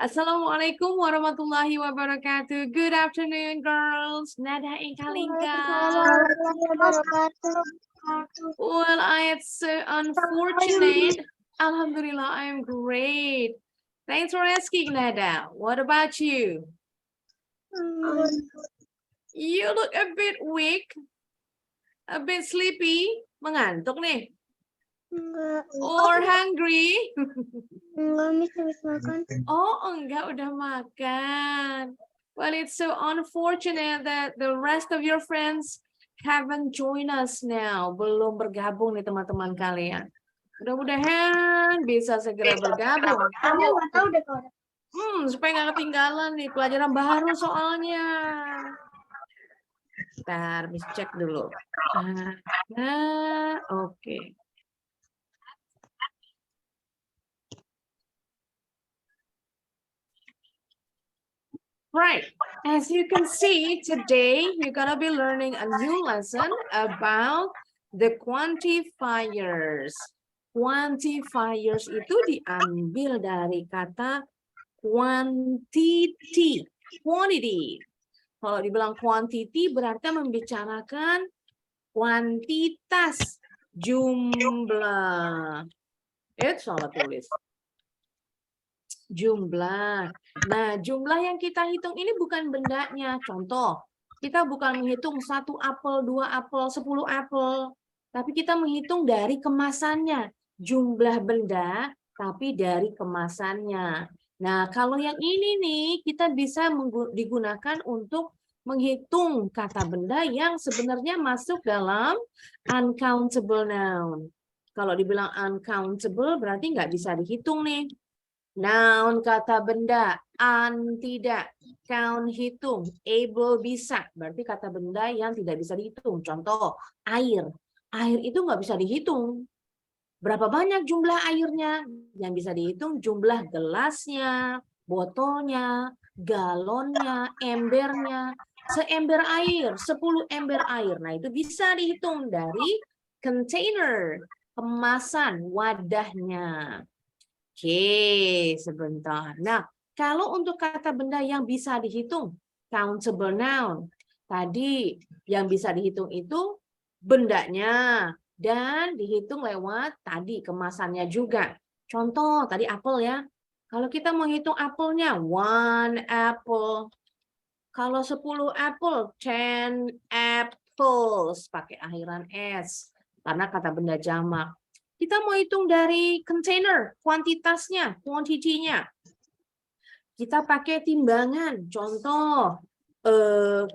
Assalamualaikum warahmatullahi wabarakatuh. Good afternoon, girls. Nada ing kalingka. Well, it's so unfortunate. Alhamdulillah, I'm great. Thanks for asking, Nada. What about you? You look a bit weak, a bit sleepy. Mengantuk nih? Enggak. Or hungry? Enggak, Miss, habis makan. Oh, enggak, udah makan. Well, it's so unfortunate that the rest of your friends haven't joined us now. Belum bergabung nih teman-teman kalian. Mudah-mudahan bisa segera bergabung. Kamu nggak tahu deh kalau Supaya nggak ketinggalan nih pelajaran baru soalnya. Bentar, Miss cek dulu. Oke. Right, as you can see, today you're gonna be learning a new lesson about the quantifiers. Quantifiers itu diambil dari kata quantity. Quantity. Kalau dibilang quantity berarti membicarakan kuantitas, jumlah. Salah tulis. Jumlah. Nah, jumlah yang kita hitung ini bukan bendanya. Contoh, kita bukan menghitung 1 apel, 2 apel, 10 apel. Tapi kita menghitung dari kemasannya. Jumlah benda, tapi dari kemasannya. Nah, kalau yang ini nih, kita bisa digunakan untuk menghitung kata benda yang sebenarnya masuk dalam uncountable noun. Kalau dibilang uncountable, berarti nggak bisa dihitung nih. Noun kata benda, tidak, count hitung, able bisa, berarti kata benda yang tidak bisa dihitung. Contoh, air. Air itu nggak bisa dihitung. Berapa banyak jumlah airnya? Yang bisa dihitung jumlah gelasnya, botolnya, galonnya, embernya. Seember air, 10 ember air. Nah, itu bisa dihitung dari container, kemasan, wadahnya. Oke, sebentar. Nah, kalau untuk kata benda yang bisa dihitung, countable noun. Tadi yang bisa dihitung itu bendanya dan dihitung lewat tadi kemasannya juga. Contoh, tadi apel ya. Kalau kita menghitung apelnya, 1 apple. Kalau 10 apple, 10 apples. Pakai akhiran S. Karena kata benda jamak. Kita mau hitung dari container, kuantitasnya, quantity-nya. Kita pakai timbangan, contoh, a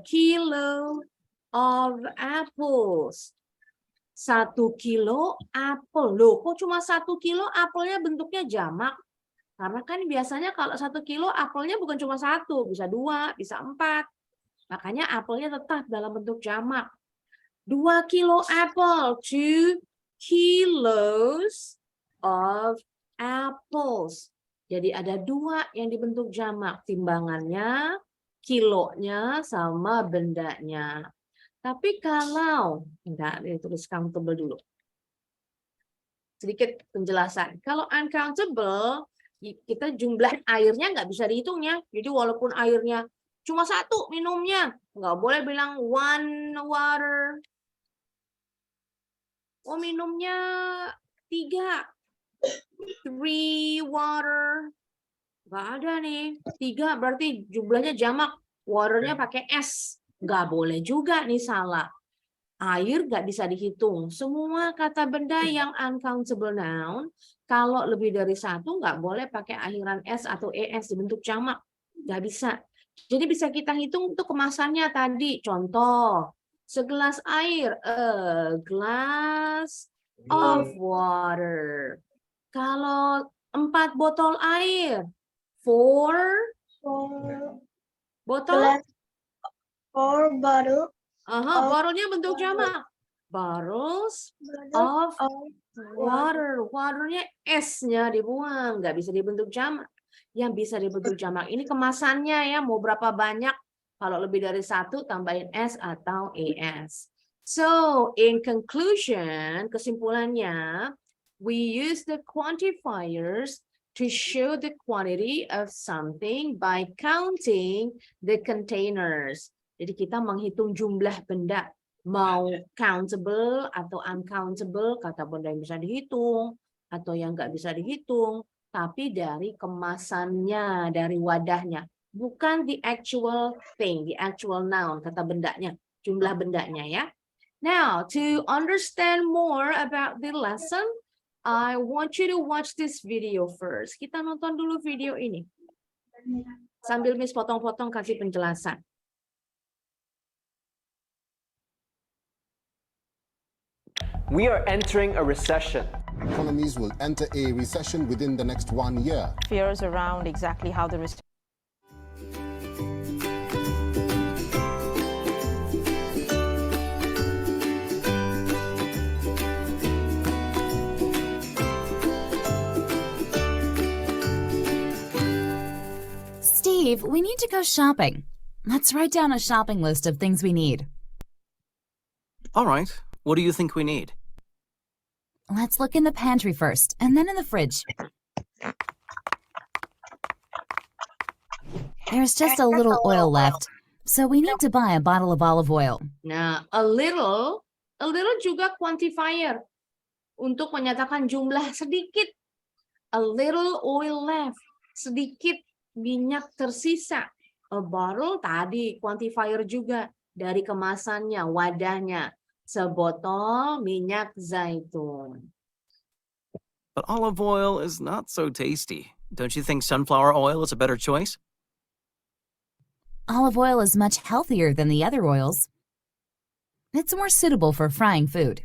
kilo of apples. 1 kilo apel. Loh, kok cuma 1 kilo apelnya bentuknya jamak? Karena kan biasanya kalau 1 kilo apelnya bukan cuma 1, bisa 2, bisa 4. Makanya apelnya tetap dalam bentuk jamak. 2 kilo apel, 2 kilos of apples. Jadi ada 2 yang dibentuk jamak, timbangannya, kilonya, sama bendanya. Tapi kalau, enggak, ditulis countable dulu. Sedikit penjelasan. Kalau uncountable, kita jumlah airnya nggak bisa dihitungnya. Jadi walaupun airnya cuma 1 minumnya, nggak boleh bilang 1 water. Oh, minumnya 3. 3 water. Nggak ada nih. 3 berarti jumlahnya jamak. Waternya pakai S. Nggak boleh juga nih, salah. Air nggak bisa dihitung. Semua kata benda yang uncountable noun, kalau lebih dari 1 nggak boleh pakai akhiran S atau ES dibentuk jamak. Nggak bisa. Jadi bisa kita hitung untuk kemasannya tadi. Contoh, segelas air, a glass of water. Kalau 4 botol air, 4 botol? 4 bottle. Botolnya bentuk jamak. Bottles of water. Waternya S-nya dibuang, nggak bisa dibentuk jamak. Yang bisa dibentuk jamak ini kemasannya ya, mau berapa banyak. Kalau lebih dari 1 tambahin S atau ES. So, in conclusion, kesimpulannya, we use the quantifiers to show the quantity of something by counting the containers. Jadi kita menghitung jumlah benda, mau countable atau uncountable, kata benda yang bisa dihitung atau yang nggak bisa dihitung, tapi dari kemasannya, dari wadahnya, bukan the actual thing, the actual noun, kata bendanya, jumlah bendanya ya. Now, to understand more about the lesson, I want you to watch this video first. Kita nonton dulu video ini. Sambil Miss potong-potong kasih penjelasan. We are entering a recession. Economies will enter a recession within the next 1 year. Fears around exactly how the Steve, we need to go shopping. Let's write down a shopping list of things we need. All right. What do you think we need? Let's look in the pantry first, and then in the fridge. There's just a little oil left, so we need to buy a bottle of olive oil. Nah, a little juga quantifier untuk menyatakan jumlah sedikit. A little oil left, sedikit minyak tersisa. A bottle tadi quantifier juga dari kemasannya, wadahnya. Sebotol minyak zaitun. But olive oil is not so tasty. Don't you think sunflower oil is a better choice? Olive oil is much healthier than the other oils. It's more suitable for frying food.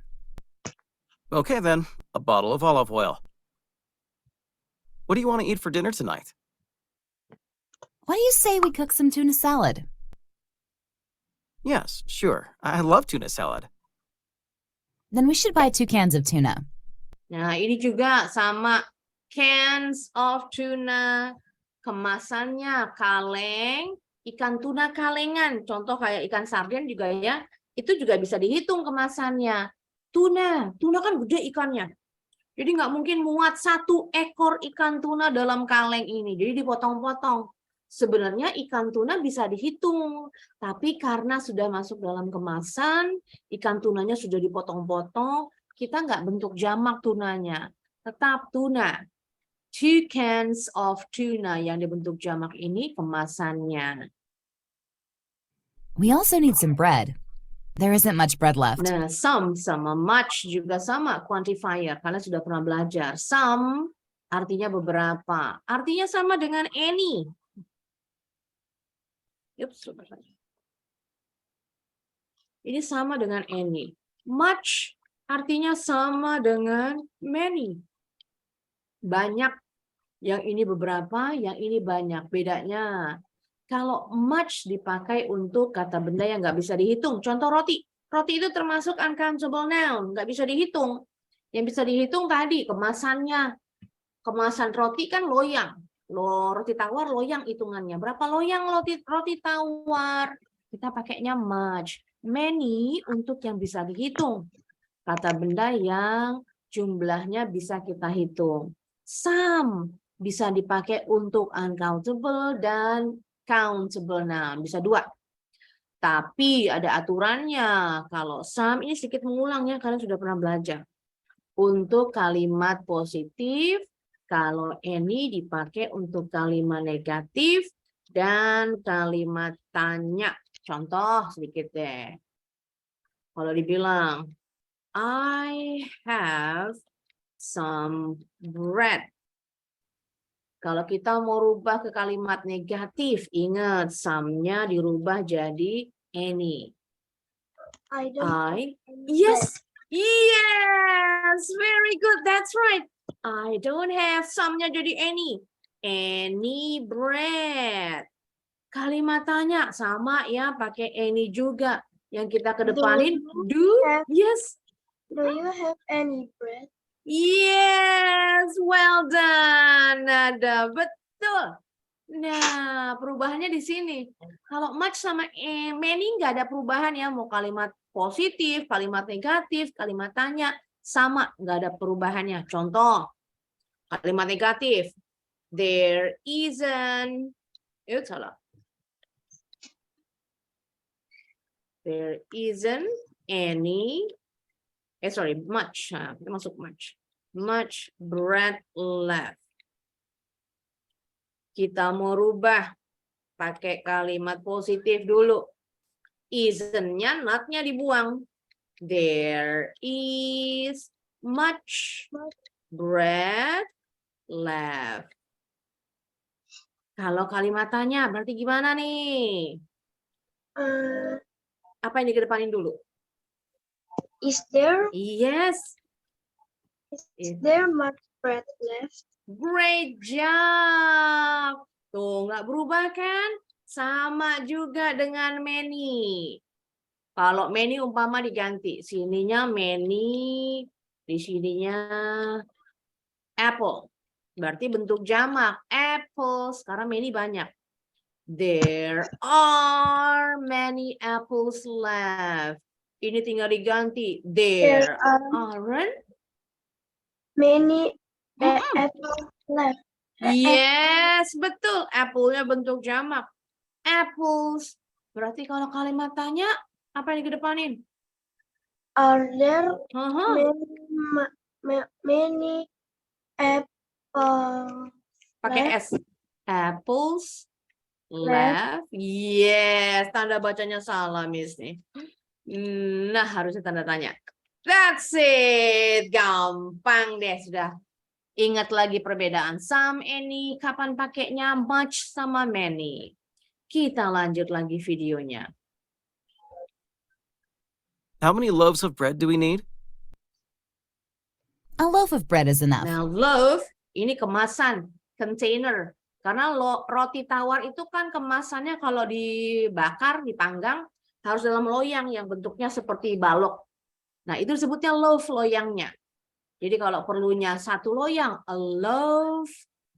Okay then, a bottle of olive oil. What do you want to eat for dinner tonight? What do you say we cook some tuna salad? Yes, sure. I love tuna salad. Then we should buy 2 cans of tuna. Nah, ini juga sama cans of tuna. Kemasannya kaleng, ikan tuna kalengan. Contoh kayak ikan sarden juga ya. Itu juga bisa dihitung kemasannya. Tuna kan gede ikannya. Jadi nggak mungkin muat 1 ekor ikan tuna dalam kaleng ini. Jadi dipotong-potong. Sebenarnya ikan tuna bisa dihitung, tapi karena sudah masuk dalam kemasan, ikan tunanya sudah dipotong-potong, kita nggak bentuk jamak tunanya. Tetap tuna. 2 cans of tuna yang dibentuk jamak ini kemasannya. We also need some bread. There isn't much bread left. Nah, some sama much juga sama quantifier. Kalian sudah pernah belajar. Some artinya beberapa. Artinya sama dengan any. Ini sama dengan any. Much artinya sama dengan many. Banyak. Yang ini beberapa, yang ini banyak. Bedanya, kalau much dipakai untuk kata benda yang nggak bisa dihitung. Contoh roti. Roti itu termasuk uncountable noun. Nggak bisa dihitung. Yang bisa dihitung tadi kemasannya. Kemasan roti kan loyang. Roti tawar loyang hitungannya. Berapa loyang roti tawar? Kita pakainya much. Many untuk yang bisa dihitung. Kata benda yang jumlahnya bisa kita hitung. Some bisa dipakai untuk uncountable dan countable. Nah, bisa 2. Tapi ada aturannya. Kalau some ini sedikit mengulang ya, kalian sudah pernah belajar. Untuk kalimat positif, kalau any dipakai untuk kalimat negatif dan kalimat tanya. Contoh sedikit deh. Kalau dibilang, I have some bread. Kalau kita mau rubah ke kalimat negatif, ingat some-nya dirubah jadi any. Yes, very good, that's right. I don't have some-nya jadi any bread. Kalimat tanya sama ya, pakai any juga. Yang kita kedepanin, do you have any bread? Yes, well done, Nada. Betul. Nah, perubahannya di sini. Kalau much sama many nggak ada perubahan ya. Mau kalimat positif, kalimat negatif, kalimat tanya, sama, nggak ada perubahannya. Contoh, kalimat negatif. There isn't. Salah. There isn't any. Much. Kita masuk much. Much bread left. Kita mau rubah pakai kalimat positif dulu. Isn't-nya, not-nya dibuang. There is much bread left. Kalau kalimat tanya berarti gimana nih? Apa yang dikedepanin dulu? Is there Yes. much bread left? Great job. Tuh, nggak berubah kan? Sama juga dengan many. Kalau many umpama diganti. Sininya many, di sininya apple. Berarti bentuk jamak. Apples, karena many banyak. There are many apples left. Ini tinggal diganti. There aren't Many Mm-mm. apples left. Yes, betul. Apple-nya bentuk jamak. Apples. Berarti kalau kalimat tanya, apa yang dikedepanin? Are there Aha. many apples Pakai S. Apples left. Yes, tanda bacanya salah, Miss nih. Nah, harusnya tanda tanya. That's it. Gampang deh, sudah. Ingat lagi perbedaan some, any, kapan pakainya, much sama many. Kita lanjut lagi videonya. How many loaves of bread do we need? A loaf of bread is enough. Nah, loaf ini kemasan, container. Karena roti tawar itu kan kemasannya kalau dibakar, dipanggang, harus dalam loyang yang bentuknya seperti balok. Nah, itu disebutnya loaf loyangnya. Jadi kalau perlunya satu loyang, a loaf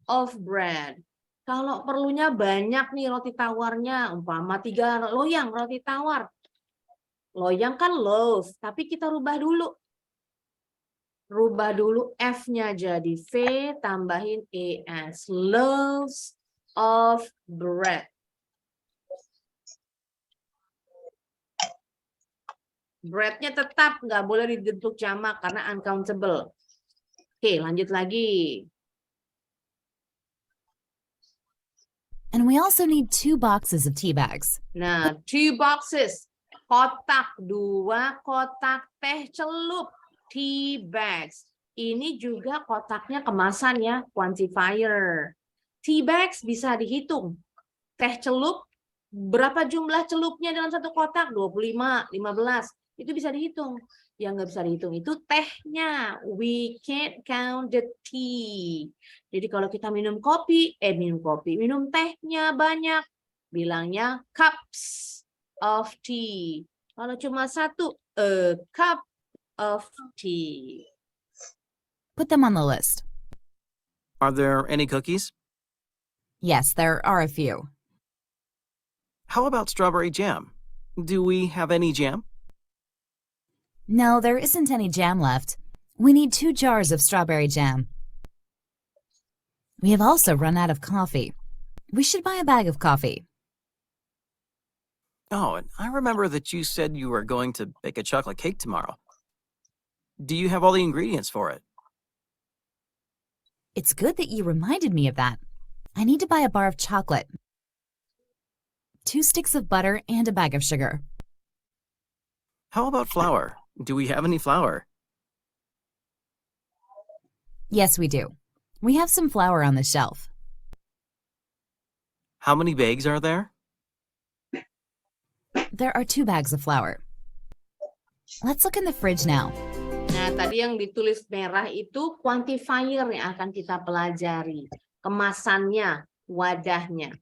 of bread. Kalau perlunya banyak nih roti tawarnya, umpama 3 loyang roti tawar. Loyang kan loaf, tapi kita rubah dulu. Rubah dulu F-nya jadi V, tambahin ES. Loaves of bread. Bread-nya tetap nggak boleh dibentuk jamak karena uncountable. Oke, lanjut lagi. And we also need 2 boxes of tea bags. Nah, 2 boxes. Kotak, 2 kotak teh celup. Tea bags. Ini juga kotaknya kemasan ya, quantifier. Tea bags bisa dihitung. Teh celup, berapa jumlah celupnya dalam satu kotak? 25, 15. Itu bisa dihitung. Yang nggak bisa dihitung itu tehnya. We can't count the tea. Jadi kalau kita minum minum tehnya banyak. Bilangnya cups of tea. Kalau cuma satu, a cup of tea. Put them on the list. Are there any cookies? Yes, there are a few. How about strawberry jam? Do we have any jam? No, there isn't any jam left. We need 2 jars of strawberry jam. We have also run out of coffee. We should buy a bag of coffee. Oh, and I remember that you said you were going to bake a chocolate cake tomorrow. Do you have all the ingredients for it? It's good that you reminded me of that. I need to buy a bar of chocolate, 2 sticks of butter, and a bag of sugar. How about flour? Do we have any flour? Yes, we do. We have some flour on the shelf. How many bags are there? There are 2 bags of flour. Let's look in the fridge now. Nah, tadi yang ditulis merah itu quantifier yang akan kita pelajari. Kemasannya, wadahnya.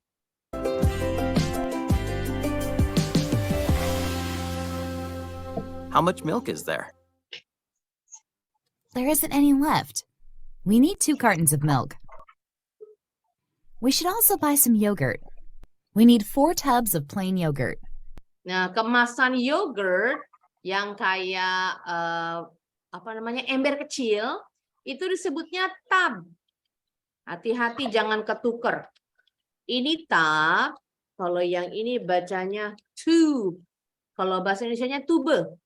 How much milk is there? There isn't any left. We need 2 cartons of milk. We should also buy some yogurt. We need 4 tubs of plain yogurt. Nah, kemasan yogurt yang kayak ember kecil itu disebutnya tub Hati-hati jangan ketuker. Ini tub, kalau yang ini bacanya tube. Kalau bahasa Indonesianya tube.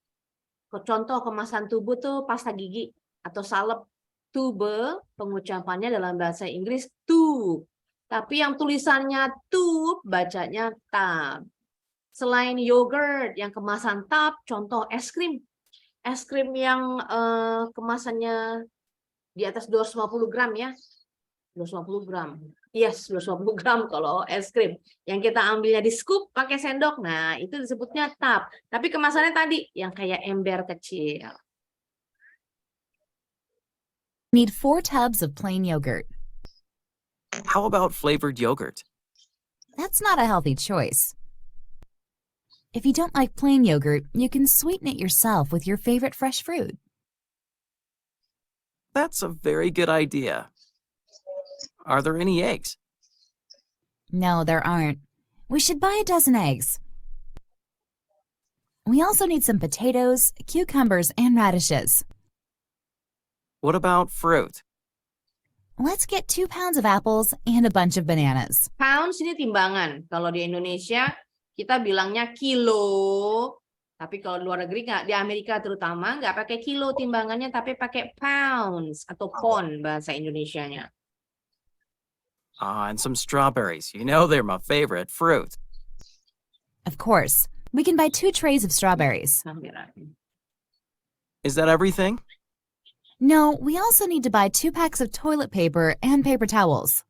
Contoh kemasan tube tuh pasta gigi atau salep. Tube pengucapannya dalam bahasa Inggris tube. Tapi yang tulisannya tube bacanya tub. Selain yogurt yang kemasan tub, contoh es krim. Es krim yang kemasannya di atas 250 gram ya. 250 gram. Yes, 250 gram kalau es krim. Yang kita ambilnya di scoop pakai sendok. Nah, itu disebutnya tub. Tapi kemasannya tadi yang kayak ember kecil. Need 4 tubs of plain yogurt. How about flavored yogurt? That's not a healthy choice. If you don't like plain yogurt, you can sweeten it yourself with your favorite fresh fruit. That's a very good idea. Are there any eggs? No, there aren't. We should buy a dozen eggs. We also need some potatoes, cucumbers, and radishes. What about fruit? Let's get 2 pounds of apples and a bunch of bananas. Pounds ini timbangan. Kalau di Indonesia kita bilangnya kilo. Tapi kalau di luar negeri nggak, di Amerika terutama nggak pakai kilo timbangannya, tapi pakai pounds atau pound bahasa Indonesianya. And some strawberries. You know they're my favorite fruit. Of course, we can buy 2 trays of strawberries. Is that everything? No, we also need to buy 2 packs of toilet paper and paper towels.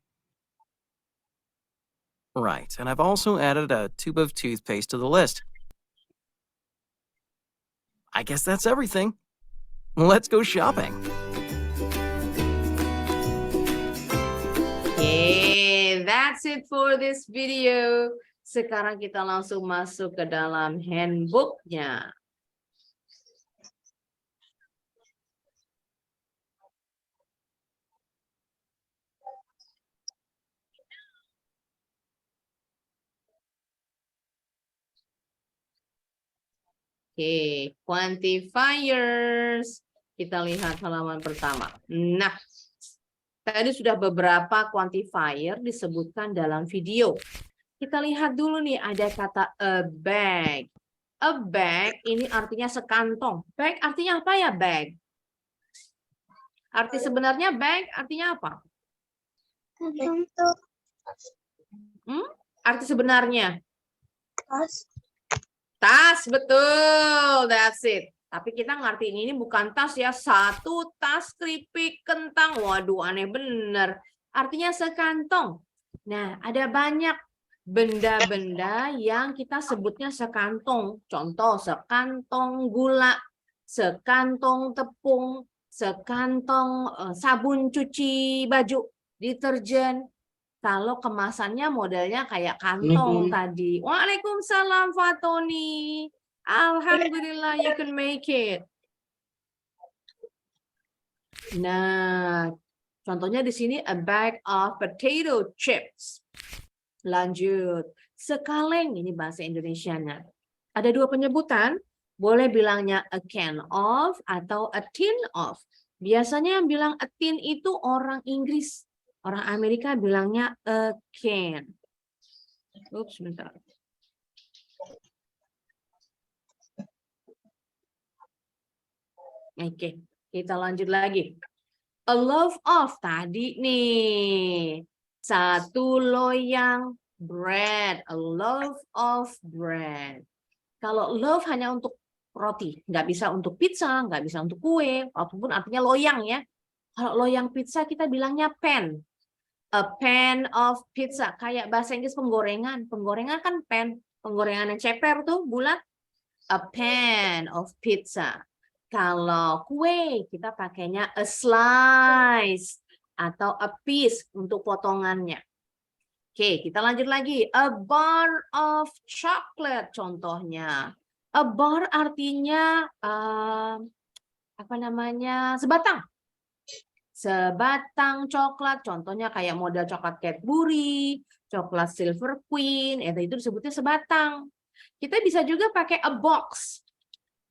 Right, and I've also added a tube of toothpaste to the list. I guess that's everything. Let's go shopping. Okay, that's it for this video. Sekarang kita langsung masuk ke dalam handbooknya. Oke, quantifiers. Kita lihat halaman pertama. Nah, tadi sudah beberapa quantifier disebutkan dalam video. Kita lihat dulu nih, ada kata a bag. A bag ini artinya sekantong. Bag artinya apa ya, bag? Arti sebenarnya bag artinya apa? Untuk Arti sebenarnya? tas. Tas, betul. That's it. Tapi kita ngertiin ini bukan tas ya. 1 tas keripik kentang. Waduh, aneh bener. Artinya sekantong. Nah, ada banyak benda-benda yang kita sebutnya sekantong. Contoh, sekantong gula, sekantong tepung, sekantong sabun cuci baju, deterjen. Kalau kemasannya modelnya kayak kantong tadi. Waalaikumsalam Fatoni. Alhamdulillah you can make it. Nah, contohnya di sini a bag of potato chips. Lanjut. Sekaleng, ini bahasa Indonesianya. Ada 2 penyebutan. Boleh bilangnya a can of atau a tin of. Biasanya yang bilang a tin itu orang Inggris. Orang Amerika bilangnya a can. Oops, sebentar. Oke, kita lanjut lagi. A loaf of tadi nih. 1 loyang bread. A loaf of bread. Kalau loaf hanya untuk roti, nggak bisa untuk pizza, nggak bisa untuk kue, apapun artinya loyang ya. Kalau loyang pizza kita bilangnya pan. A pan of pizza, kayak bahasa Inggris penggorengan. Penggorengan kan pan, penggorengan yang ceper tuh bulat. A pan of pizza. Kalau kue kita pakainya a slice atau a piece untuk potongannya. Oke, kita lanjut lagi. A bar of chocolate contohnya. A bar artinya sebatang. Sebatang coklat, contohnya kayak model coklat Cadbury, coklat Silver Queen, itu disebutnya sebatang. Kita bisa juga pakai a box.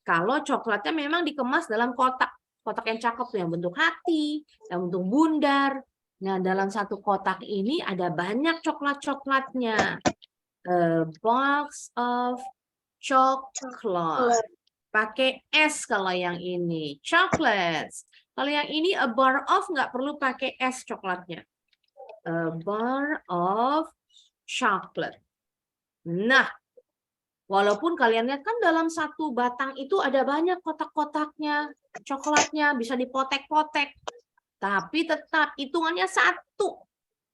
Kalau coklatnya memang dikemas dalam kotak. Kotak yang cakep tuh, yang bentuk hati, yang bentuk bundar. Nah, dalam satu kotak ini ada banyak coklat-coklatnya. A box of chocolate. Pakai S kalau yang ini. Chocolates. Kalau yang ini a bar of nggak perlu pakai S coklatnya. A bar of chocolate. Nah, walaupun kalian lihat kan dalam satu batang itu ada banyak kotak-kotaknya. Coklatnya bisa dipotek-potek. Tapi tetap hitungannya satu.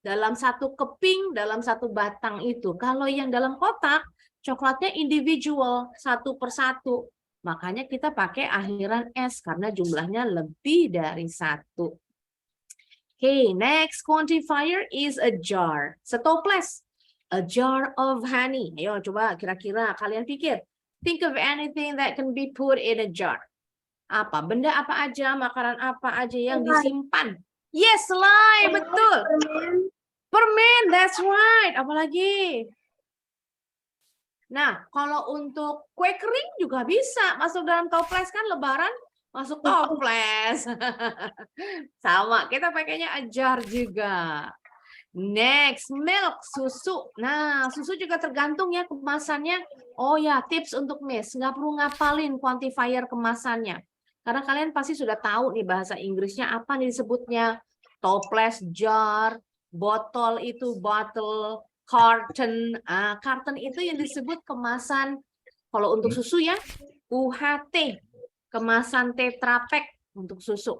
Dalam satu keping, dalam satu batang itu. Kalau yang dalam kotak, coklatnya individual, satu persatu. Makanya kita pakai akhiran S karena jumlahnya lebih dari satu. Okay, next quantifier is a jar. Setoples. A jar of honey. Ayo coba kira-kira kalian pikir. Think of anything that can be put in a jar. Apa? Benda apa aja, makanan apa aja yang disimpan. Yes, selai, betul. Permen, that's right. Apalagi? Nah, kalau untuk kue kering juga bisa masuk dalam toples kan lebaran masuk toples. Sama, kita pakainya ajar juga. Next, milk, susu. Nah, susu juga tergantung ya kemasannya. Oh ya, tips untuk Miss, nggak perlu ngapalin quantifier kemasannya. Karena kalian pasti sudah tahu nih bahasa Inggrisnya apa nih disebutnya. Toples, jar, botol itu bottle, carton. Carton itu yang disebut kemasan. Kalau untuk susu ya, UHT. Kemasan Tetra Pak untuk susu.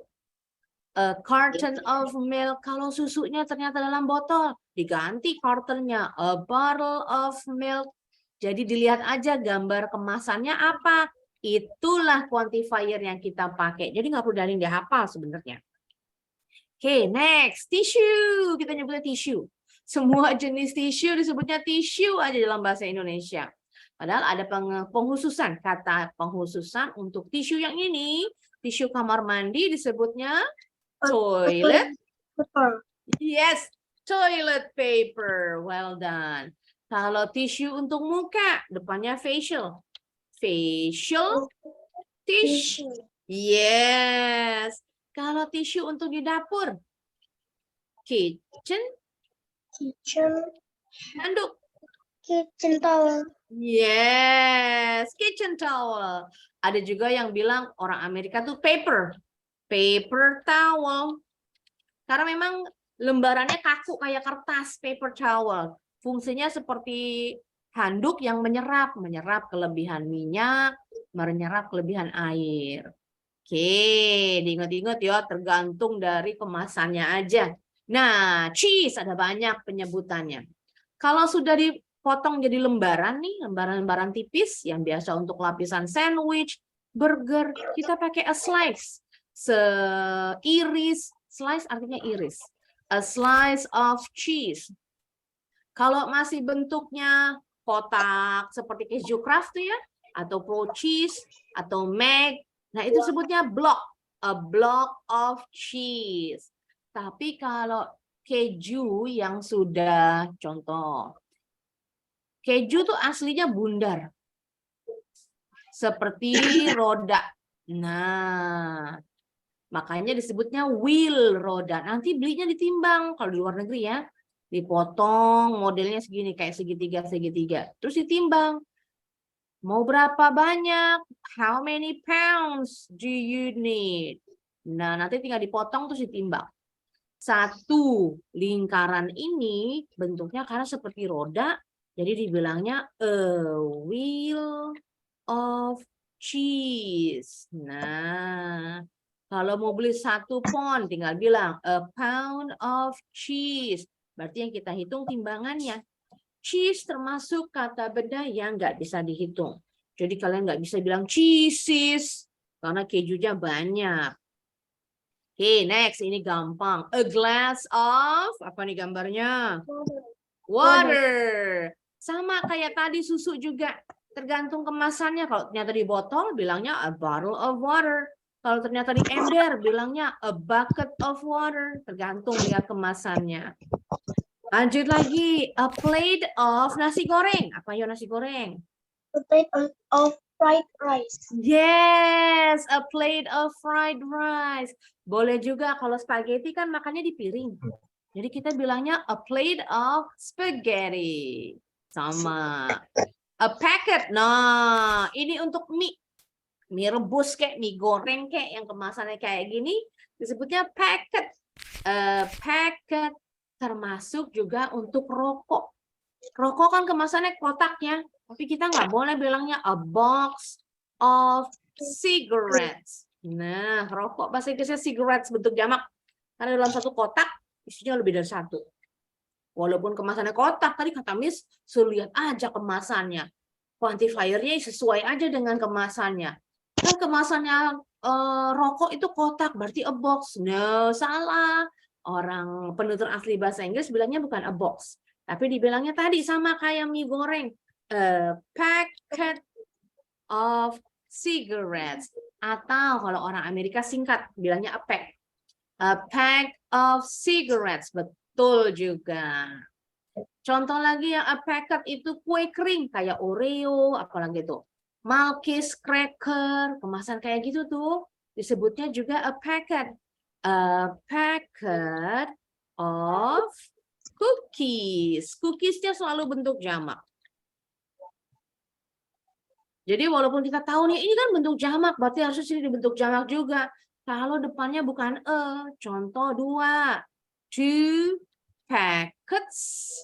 A carton of milk. Kalau susunya ternyata dalam botol, diganti cartonnya. A bottle of milk. Jadi dilihat aja gambar kemasannya apa. Itulah quantifier yang kita pakai. Jadi nggak perlu dari yang dihafal sebenarnya. Oke, next. Tisu. Kita nyebutnya tisu. Semua jenis tisu disebutnya tisu aja dalam bahasa Indonesia. Padahal ada penghususan. Kata penghususan untuk tisu yang ini. Tisu kamar mandi disebutnya toilet. Yes, toilet paper. Well done. Kalau tisu untuk muka, depannya facial. Facial tissue. Yes. Kalau tisu untuk di dapur, kitchen. Handuk. Kitchen towel. Yes, kitchen towel. Ada juga yang bilang orang Amerika tuh paper towel. Karena memang lembarannya kaku kayak kertas, paper towel. Fungsinya seperti handuk yang menyerap kelebihan minyak, menyerap kelebihan air. Oke, diingat-ingat ya, tergantung dari kemasannya aja. Nah, cheese ada banyak penyebutannya. Kalau sudah dipotong jadi lembaran nih, lembaran-lembaran tipis yang biasa untuk lapisan sandwich, burger, kita pakai a slice. Seiris, slice artinya iris. A slice of cheese. Kalau masih bentuknya kotak seperti keju Kraft tuh ya, atau pro cheese, atau mag, nah itu sebutnya block, a block of cheese. Tapi kalau keju yang sudah, contoh, keju tuh aslinya bundar, seperti roda. Nah, makanya disebutnya wheel roda. Nanti belinya ditimbang kalau di luar negeri ya. Dipotong modelnya segini kayak segitiga. Terus ditimbang. Mau berapa banyak? How many pounds do you need? Nah, nanti tinggal dipotong terus ditimbang. Satu lingkaran ini bentuknya karena seperti roda, jadi dibilangnya a wheel of cheese. Nah, kalau mau beli 1 pound, tinggal bilang a pound of cheese. Berarti yang kita hitung timbangannya. Cheese termasuk kata benda yang nggak bisa dihitung. Jadi kalian nggak bisa bilang cheeses karena kejunya banyak. Oke, next ini gampang. A glass of, apa nih gambarnya? Water. Sama kayak tadi susu juga. Tergantung kemasannya. Kalau ternyata di botol bilangnya a bottle of water. Kalau ternyata di ember bilangnya a bucket of water. Tergantung lihat kemasannya. Lanjut lagi, a plate of nasi goreng. Apa ya nasi goreng? A plate of fried rice. Yes, a plate of fried rice. Boleh juga kalau spaghetti kan makannya di piring. Jadi kita bilangnya a plate of spaghetti. Sama. A packet. Nah, ini untuk mie. Mie rebus kayak mie goreng kayak yang kemasannya kayak gini disebutnya packet. A packet. Termasuk juga untuk rokok. Rokok kan kemasannya kotak ya. Tapi kita nggak boleh bilangnya a box of cigarettes. Nah, rokok bahasa Inggrisnya cigarettes bentuk jamak. Karena dalam satu kotak isinya lebih dari satu. Walaupun kemasannya kotak, tadi kata Miss, suruh lihat aja kemasannya. Quantifiernya sesuai aja dengan kemasannya. Kan kemasannya rokok itu kotak, berarti a box. No, salah. Orang penutur asli bahasa Inggris bilangnya bukan a box. Tapi dibilangnya tadi sama kayak mie goreng. A packet of cigarettes. Atau kalau orang Amerika singkat, bilangnya a pack. A pack of cigarettes. Betul juga. Contoh lagi yang a packet itu kue kering. Kayak Oreo, apalagi itu. Malkis, cracker, kemasan kayak gitu tuh. Disebutnya juga a packet. A packet of cookies. Cookiesnya selalu bentuk jamak. Jadi walaupun kita tahu nih, ini kan bentuk jamak, berarti harusnya sini dibentuk jamak juga. Kalau depannya bukan contoh 2. 2 packets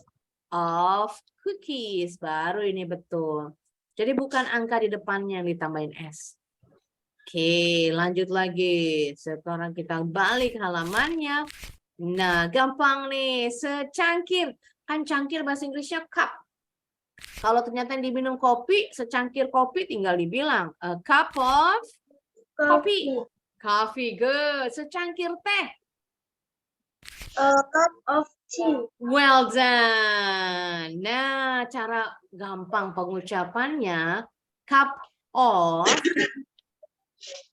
of cookies. Baru ini betul. Jadi bukan angka di depannya yang ditambahin S. Oke, lanjut lagi. Sekarang kita balik halamannya. Nah, gampang nih. Secangkir. Kan cangkir bahasa Inggrisnya cup. Kalau ternyata diminum kopi, secangkir kopi tinggal dibilang a cup of coffee. Coffee, good. Secangkir teh. A cup of tea. Well done. Nah, cara gampang pengucapannya cup of,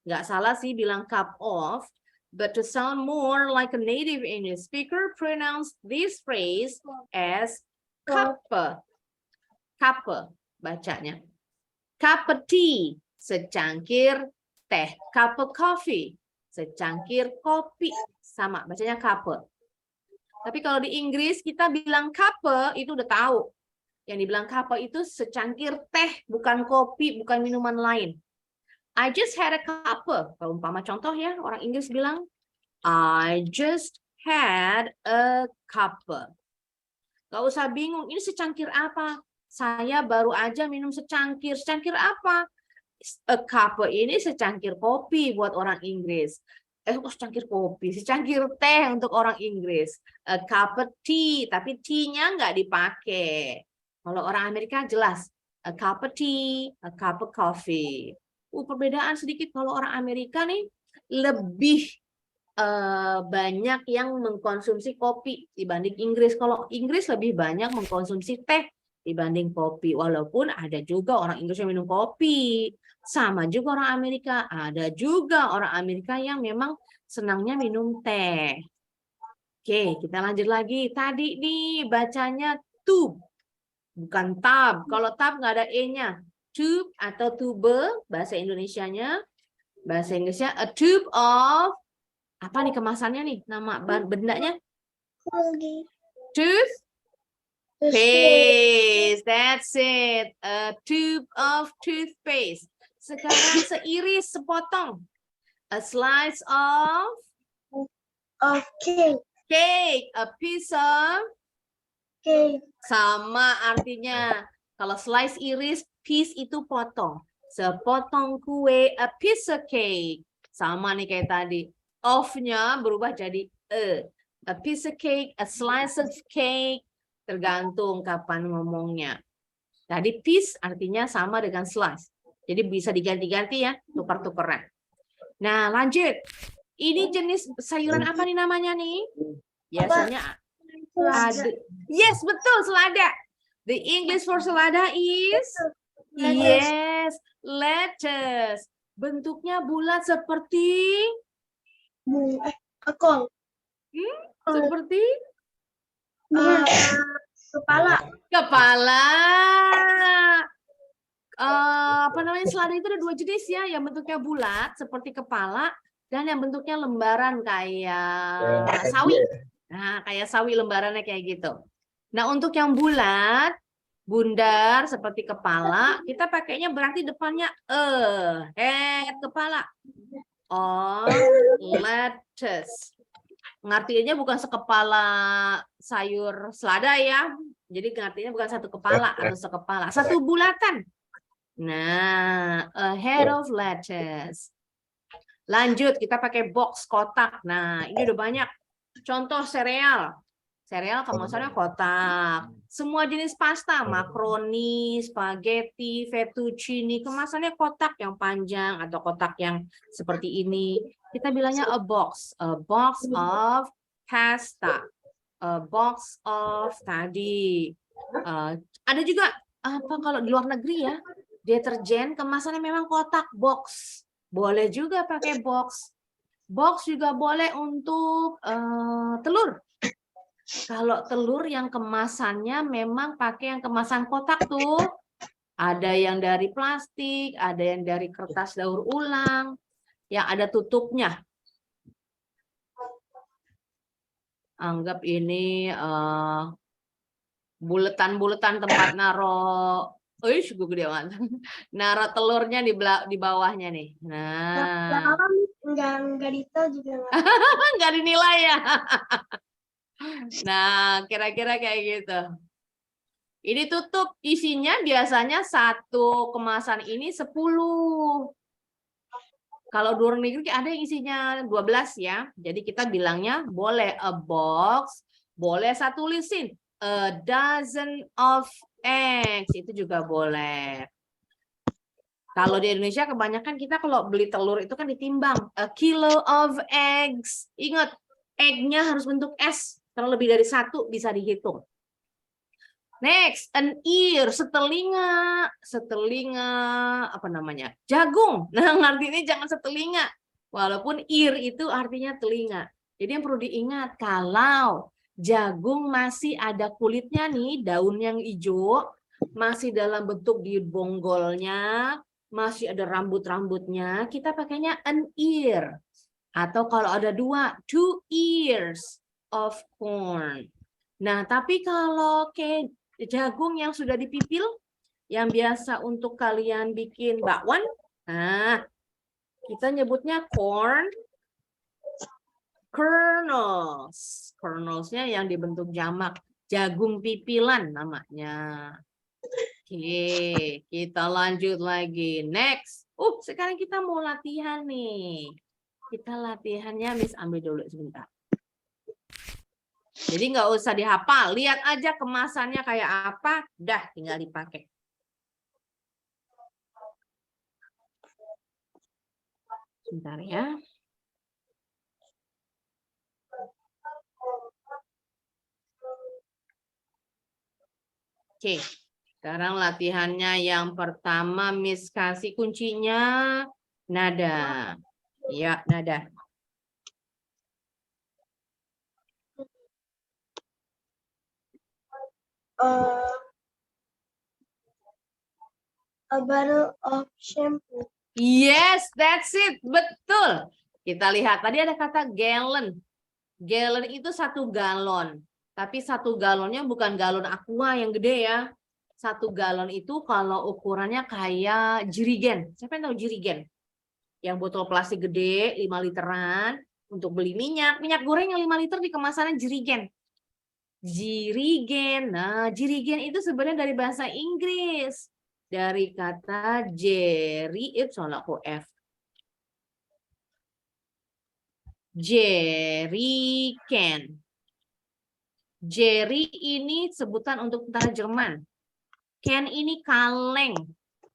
nggak salah sih bilang cup of, but to sound more like a native English speaker, pronounce this phrase as cup. Cup bacanya. Cup of tea, secangkir teh. Cup of coffee, secangkir kopi. Sama, bacanya cup. Tapi kalau di Inggris kita bilang cup itu udah tahu. Yang dibilang cup itu secangkir teh, bukan kopi, bukan minuman lain. I just had a cup. Kalau umpama contoh ya, orang Inggris bilang I just had a cup. Gak usah bingung, ini secangkir apa? Saya baru aja minum secangkir. Secangkir apa? A cup ini secangkir kopi buat orang Inggris. Secangkir kopi, secangkir teh untuk orang Inggris. A cup of tea, tapi tea-nya nggak dipakai. Kalau orang Amerika jelas. A cup of tea, a cup of coffee. Perbedaan sedikit kalau orang Amerika nih lebih banyak yang mengkonsumsi kopi dibanding Inggris. Kalau Inggris lebih banyak mengkonsumsi teh dibanding kopi. Walaupun ada juga orang Inggris yang minum kopi. Sama juga orang Amerika. Ada juga orang Amerika yang memang senangnya minum teh. Oke, kita lanjut lagi. Tadi nih bacanya tube. Bukan tab. Kalau tab nggak ada E-nya. Tube atau tube, bahasa Indonesianya. Bahasa Inggrisnya a tube of, apa nih kemasannya nih? Nama bendanya? Tooth. Paste, that's it. A tube of toothpaste. Sekarang seiris, sepotong. A slice of cake. Cake. A piece of Cake. sama artinya. Kalau slice iris, piece itu potong. Sepotong kue, a piece of cake. Sama nih kayak tadi. Of-nya berubah jadi a piece of cake, a slice of cake. Tergantung kapan ngomongnya. Tadi piece artinya sama dengan slice. Jadi bisa diganti-ganti ya, tukar-tukeran. Nah, lanjut. Ini jenis sayuran apa nih namanya nih? Biasanya ada. Yes, betul, selada. The English for selada is yes, lettuce. Bentuknya bulat seperti Akong. seperti Kepala. kepala. Apa namanya, selada itu ada 2 jenis ya, yang bentuknya bulat seperti kepala dan yang bentuknya lembaran kayak sawi. Nah, kayak sawi lembarannya kayak gitu. Nah, untuk yang bulat, bundar seperti kepala, kita pakainya berarti depannya head kepala. Lettuce. Ngartinya bukan sekepala sayur selada ya. Jadi ngartinya bukan satu kepala atau sekepala, satu bulatan. Nah, a head of lettuce. Lanjut, kita pakai box kotak. Nah, ini udah banyak. Contoh sereal. Sereal kemasannya kotak. Semua jenis pasta, makaroni, spaghetti, fettuccine, kemasannya kotak yang panjang atau kotak yang seperti ini. Kita bilangnya a box of pasta, a box of tadi. Ada juga apa kalau di luar negeri ya, deterjen kemasannya memang kotak box. Boleh juga pakai box. Box juga boleh untuk telur. Kalau telur yang kemasannya memang pakai yang kemasan kotak tuh. Ada yang dari plastik, ada yang dari kertas daur ulang, yang ada tutupnya. Anggap ini buletan-buletan tempat naro, gue gede banget. Naro telurnya di bawahnya nih. Nah, Enggak detail juga nggak. nggak dinilai ya. Nah, kira-kira kayak gitu. Ini tutup isinya biasanya satu kemasan ini 10. Kalau di luar negeri ada yang isinya 12 ya. Jadi kita bilangnya boleh a box, boleh saya tulisin a dozen of eggs, itu juga boleh. Kalau di Indonesia kebanyakan kita kalau beli telur itu kan ditimbang a kilo of eggs. Ingat, egg-nya harus bentuk S. Kalau lebih dari 1 bisa dihitung. Next, an ear, setelinga apa namanya? Jagung. Nah, artinya jangan setelinga. Walaupun ear itu artinya telinga. Jadi yang perlu diingat, kalau jagung masih ada kulitnya nih, daun yang hijau, masih dalam bentuk di bonggolnya, masih ada rambut-rambutnya, kita pakainya an ear. Atau kalau ada 2 ears of corn. Nah, tapi kalau kayak jagung yang sudah dipipil, yang biasa untuk kalian bikin bakwan, nah, kita nyebutnya corn kernels. Kernelsnya yang dibentuk jamak, jagung pipilan namanya. Oke, kita lanjut lagi. Next. Sekarang kita mau latihan nih. Kita latihannya, Miss ambil dulu sebentar. Jadi nggak usah dihafal, lihat aja kemasannya kayak apa, dah tinggal dipakai. Sebentar ya. Oke, sekarang latihannya yang pertama Miss kasih kuncinya nada. Ya, nada. A bottle of shampoo. Yes, that's it. Betul. Kita lihat, tadi ada kata gallon. Gallon itu 1 galon. Tapi 1 galonnya bukan galon aqua yang gede ya. 1 galon itu kalau ukurannya kayak jerigen. Siapa yang tahu jerigen? Yang botol plastik gede, 5 literan. Untuk beli minyak. Minyak goreng yang 5 liter di kemasannya jerigen. Jirigen. Nah, jirigen itu sebenarnya dari bahasa Inggris. Dari kata jerry, soalnya aku F. Jerrycan. Jerry ini sebutan untuk tentara Jerman. Can ini kaleng.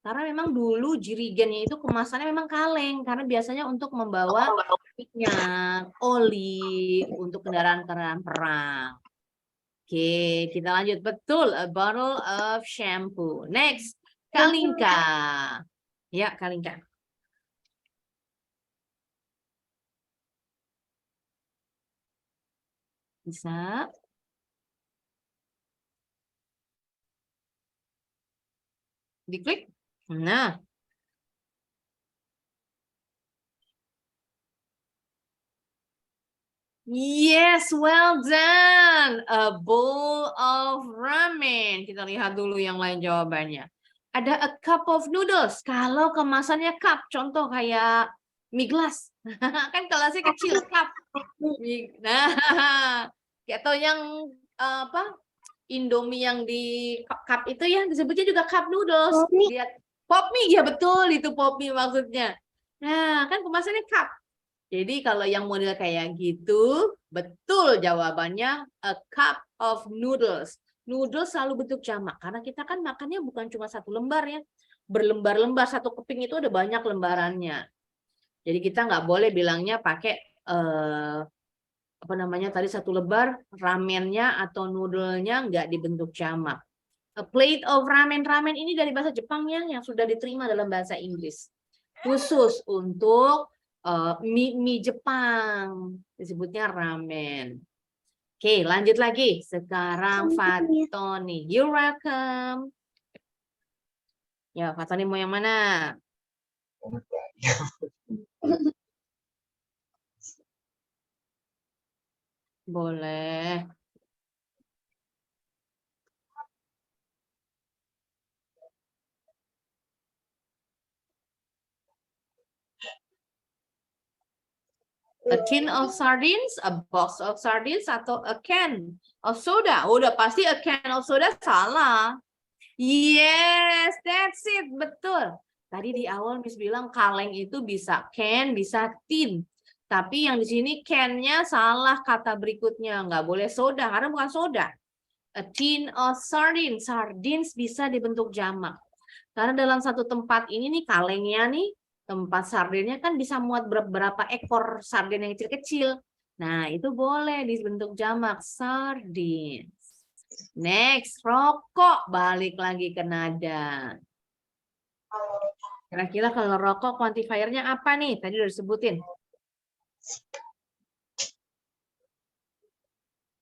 Karena memang dulu jirigennya itu kemasannya memang kaleng. Karena biasanya untuk membawa minyak, oli, untuk kendaraan-kendaraan perang. Oke, kita lanjut. Betul, a bottle of shampoo. Next, Kalinka. Ya, Kalinka. Bisa. Diklik. Nah. Yes, well done. A bowl of ramen. Kita lihat dulu yang lain jawabannya. Ada a cup of noodles. Kalau kemasannya cup, contoh kayak mie gelas. Kan kelasnya kecil, cup. Nah, atau yang apa? Indomie yang di cup itu ya disebutnya juga cup noodles. Pop mie. Lihat pop mie, ya betul itu pop mie maksudnya. Nah, kan kemasannya cup. Jadi kalau yang model kayak gitu, betul jawabannya a cup of noodles. Noodles selalu bentuk jamak karena kita kan makannya bukan cuma satu lembar ya. Berlembar-lembar, satu keping itu ada banyak lembarannya. Jadi kita nggak boleh bilangnya pakai apa namanya tadi satu lebar, ramennya atau noodle-nya nggak dibentuk jamak. A plate of ramen. Ramen ini dari bahasa Jepang ya, yang sudah diterima dalam bahasa Inggris. Khusus untuk mie Jepang. Disebutnya ramen. Oke, lanjut lagi. Sekarang Fatoni. You're welcome. Ya, Fatoni mau yang mana? Boleh. A tin of sardines, a box of sardines, atau a can of soda. Udah pasti a can of soda salah. Yes, that's it. Betul. Tadi di awal Miss bilang kaleng itu bisa can, bisa tin. Tapi yang di sini can-nya salah kata berikutnya. Nggak boleh soda, karena bukan soda. A tin of sardines. Sardines bisa dibentuk jamak. Karena dalam satu tempat ini nih kalengnya nih, tempat sardinnya kan bisa muat beberapa ekor sardin yang kecil-kecil. Nah, itu boleh dibentuk jamak, sardines. Next, rokok. Balik lagi ke nada. Kira-kira kalau rokok quantifiernya apa nih? Tadi udah disebutin.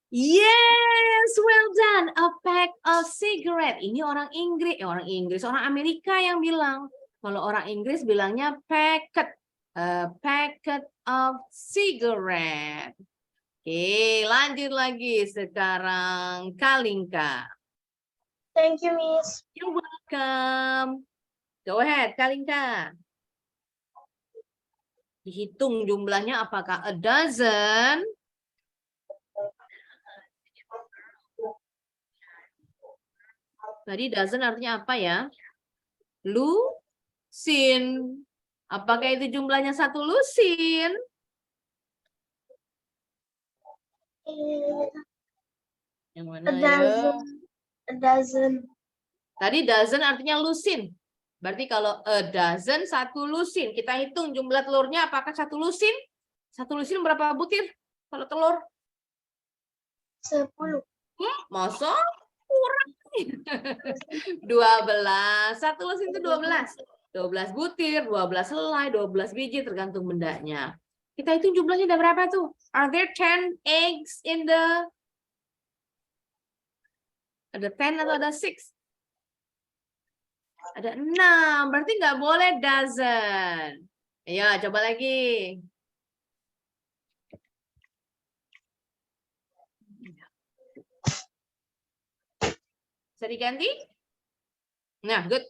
Yes, well done. A pack of cigarette. Ini orang Inggris, orang Amerika yang bilang. Kalau orang Inggris bilangnya packet. A packet of cigarette. Oke, lanjut lagi. Sekarang Kalinka. Thank you, Miss. You're welcome. Go ahead, Kalinka. Dihitung jumlahnya apakah a dozen? Tadi dozen artinya apa ya? Lusin. Apakah itu jumlahnya satu lusin? Yang mana A ya? dozen. A dozen. Tadi dozen artinya lusin. Berarti kalau a dozen satu lusin. Kita hitung jumlah telurnya apakah satu lusin? Satu lusin berapa butir kalau telur? 10. Masa kurang? 12. Satu lusin itu 12. 12 butir, 12 helai, 12 biji tergantung bendanya. Kita hitung jumlahnya ada berapa tuh? Are there 10 eggs in the... Ada 10 atau ada 6? Ada 6, berarti nggak boleh dozen. Ayo, coba lagi. Bisa diganti? Nah, good.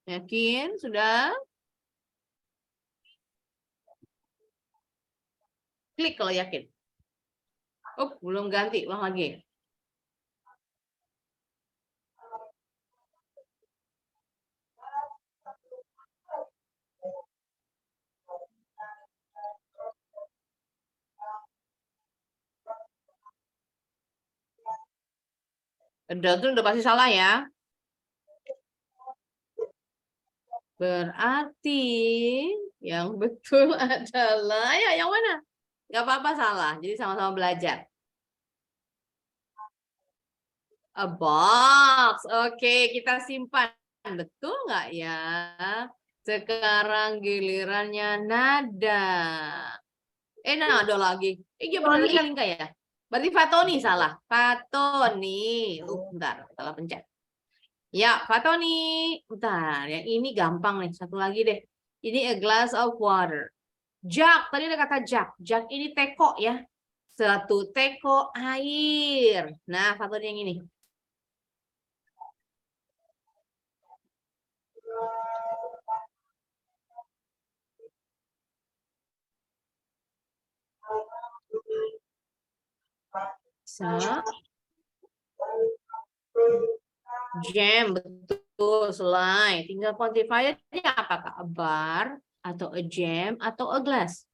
Yakin? Sudah? Klik kalau yakin. Oh, belum ganti. Ulang lagi. Udah pasti salah ya. Berarti yang betul adalah ya yang mana? Gak apa-apa salah. Jadi sama-sama belajar. A box. Oke, kita simpan. Betul nggak ya? Sekarang gilirannya nada. Nada lagi. Gimana lagi Kalinka ya? Berarti Fatoni salah. Fatoni. Bentar, salah pencet. Ya, Fatoni. Bentar, yang ini gampang nih. Satu lagi deh. Ini a glass of water. Jug, tadi ada kata jug. Jug ini teko ya. Satu teko air. Nah, Fatoni yang ini. Bisa. Jam, betul, selai. Tinggal quantifiernya apakah a bar, atau a jam, atau a glass.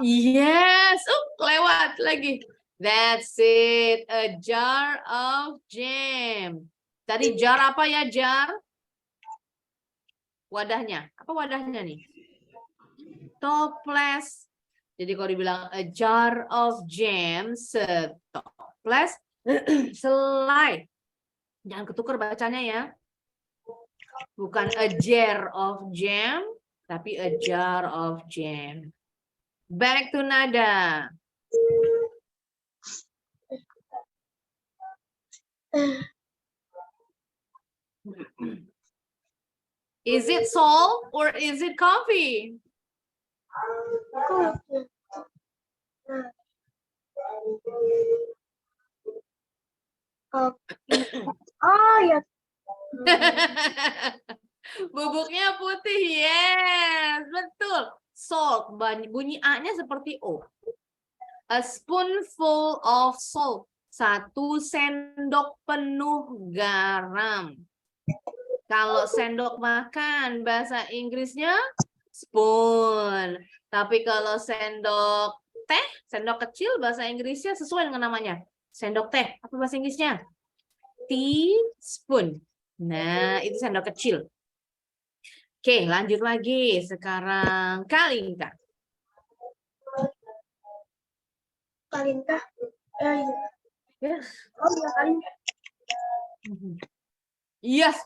Yes, lewat lagi. That's it, a jar of jam. Tadi jar apa ya, jar? Wadahnya. Apa wadahnya nih? Toples. Jadi kalau dibilang a jar of jam, setoples selai. Jangan ketukar bacanya ya. Bukan a jar of jam, tapi a jar of jam. Back to Nada. Is it salt or is it coffee? Oh ya. Bubuknya putih, yes, betul. Salt, bunyi A-nya seperti O. A spoonful of salt, 1 sendok penuh garam. Kalau sendok makan, bahasa Inggrisnya spoon. Tapi kalau sendok teh, sendok kecil, bahasa Inggrisnya sesuai dengan namanya. Sendok teh, apa bahasa Inggrisnya? Teaspoon. Nah, itu sendok kecil. Oke, lanjut lagi. Sekarang Kalinka. Kalinka. Yes. Oh ya, Kalinka. Yes.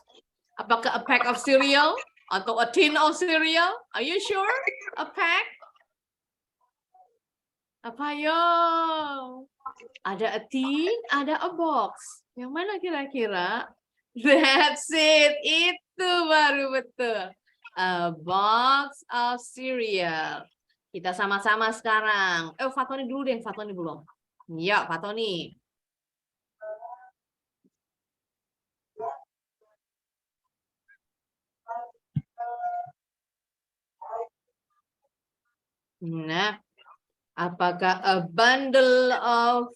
Apakah a pack of cereal atau a tin of cereal? Are you sure? A pack? Apa yo? Ada a tin, ada a box. Yang mana kira-kira? That's it. Itu baru betul. A box of cereal. Kita sama-sama sekarang. Fatoni dulu deh. Fatoni belum. Ya, Fatoni. Nah, apakah a bundle of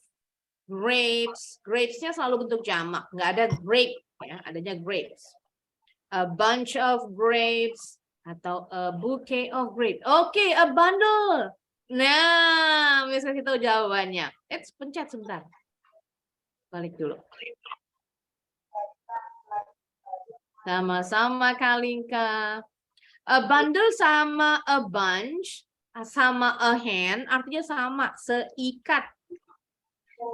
grapes? Grapes-nya selalu bentuk jamak, nggak ada grape, ya, adanya grapes. A bunch of grapes atau a bouquet of grapes. Oke, a bundle. Nah, misalnya kita tahu jawabannya. Pencet sebentar. Balik dulu. Sama-sama Kalinka. A bundle sama a bunch sama a hand artinya sama, seikat.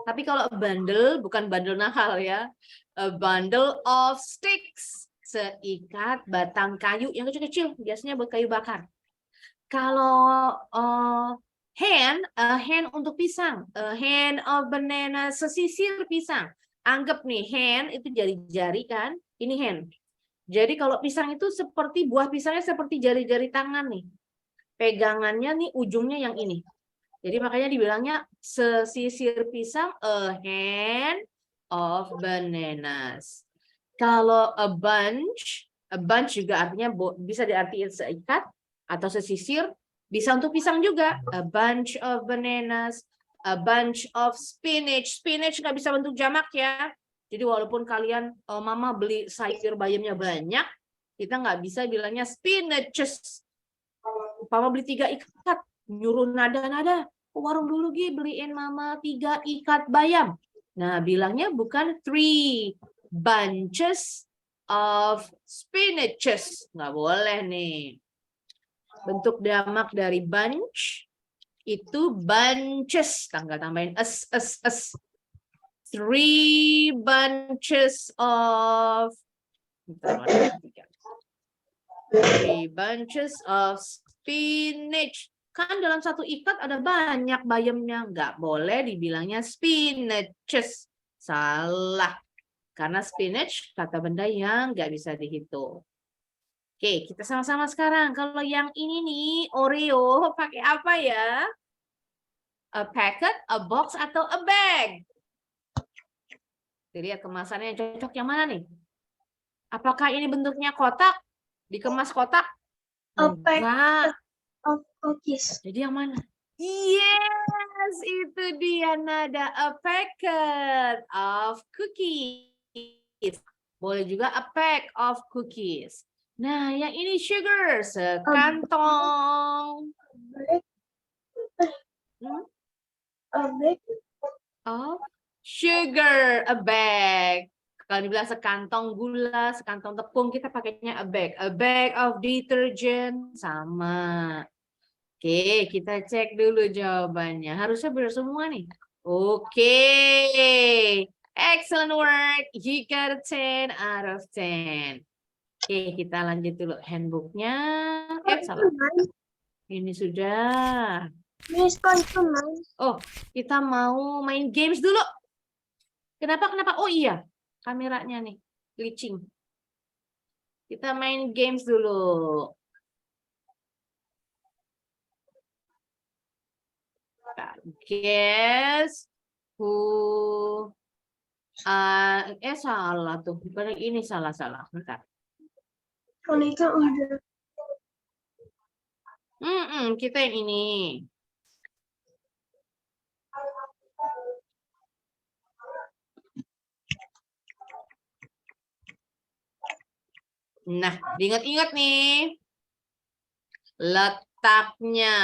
Tapi kalau bundle bukan bundle nakal ya. A bundle of sticks, seikat batang kayu yang kecil-kecil, biasanya buat kayu bakar. Kalau hand, a hand untuk pisang, a hand of banana, sesisir pisang. Anggap nih hand itu jari-jari kan, ini hand. Jadi kalau pisang itu seperti buah pisangnya seperti jari-jari tangan nih. Pegangannya nih ujungnya yang ini. Jadi makanya dibilangnya sesisir pisang, a hand of bananas. Kalau a bunch juga artinya bisa diartikan seikat atau sesisir, bisa untuk pisang juga. A bunch of bananas, a bunch of spinach. Spinach nggak bisa bentuk jamak ya. Jadi walaupun kalian mama beli sayur bayamnya banyak, kita nggak bisa bilangnya spinaches. Mama beli 3 ikat, nyuruh nada-nada, warung dulu Gi, beliin mama 3 ikat bayam. Nah, bilangnya bukan 3 bunches of spinaches. Nggak boleh nih. Bentuk jamak dari bunch itu bunches. Tanggal tambahin s. 3 bunches of 3 bunches of spinach. Kan dalam satu ikat ada banyak bayamnya. Nggak boleh dibilangnya spinaches. Salah. Karena spinach kata benda yang nggak bisa dihitung. Oke, kita sama-sama sekarang. Kalau yang ini nih, Oreo, pakai apa ya? A packet, a box, atau a bag? Lihat kemasannya yang cocok yang mana nih? Apakah ini bentuknya kotak? Dikemas kotak? A packet. Enggak. Of cookies. Jadi yang mana? Yes, itu dia Nada. A packet of cookies. Boleh juga a pack of cookies. Nah, yang ini sugar, sekantong. Bag. Hmm? A bag. Of sugar, a bag. Kalau dibilang sekantong gula, sekantong tepung, kita pakainya a bag. A bag of detergent, sama. Oke, kita cek dulu jawabannya. Harusnya benar semua nih. Oke. Excellent work. You got a 10 out of 10. Oke, kita lanjut dulu handbooknya. Salah. Ini sudah. Miss Konsumen. Oh, kita mau main games dulu. Kenapa? Oh iya, kameranya nih, glitching. Kita main games dulu. Guess who? Salah tuh. Bukan ini salah. Bentar. Kalau itu udah. Kita yang ini. Nah, diingat-ingat nih. Letaknya.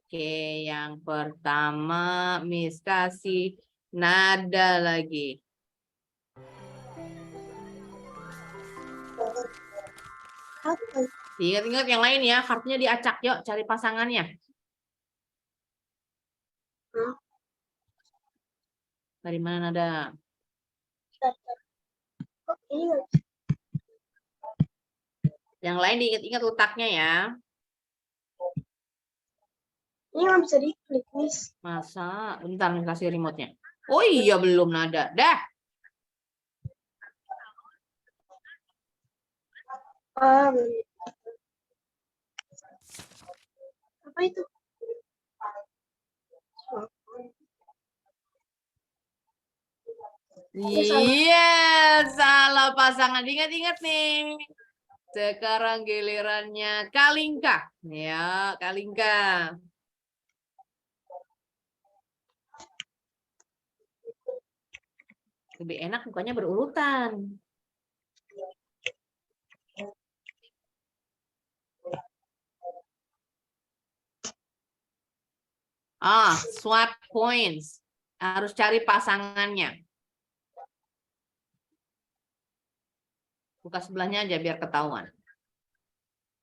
Oke, yang pertama Miss kasih nada lagi. Apa? Ingat-ingat yang lain ya, kartunya diacak yuk, cari pasangannya. Dari mana nada? Oh, ini Yang lain diingat-ingat letaknya ya. nggak bisa diklik, Miss. Masa? Bentar kasih remote-nya. Oh iya, belum nada. Dah. Apa itu? Iya, salah pasangan. Ingat-ingat nih. Sekarang gilirannya Kalingka. Ya, Kalingka. Lebih enak bukannya berurutan. Swap points. Harus cari pasangannya. Buka sebelahnya aja biar ketahuan.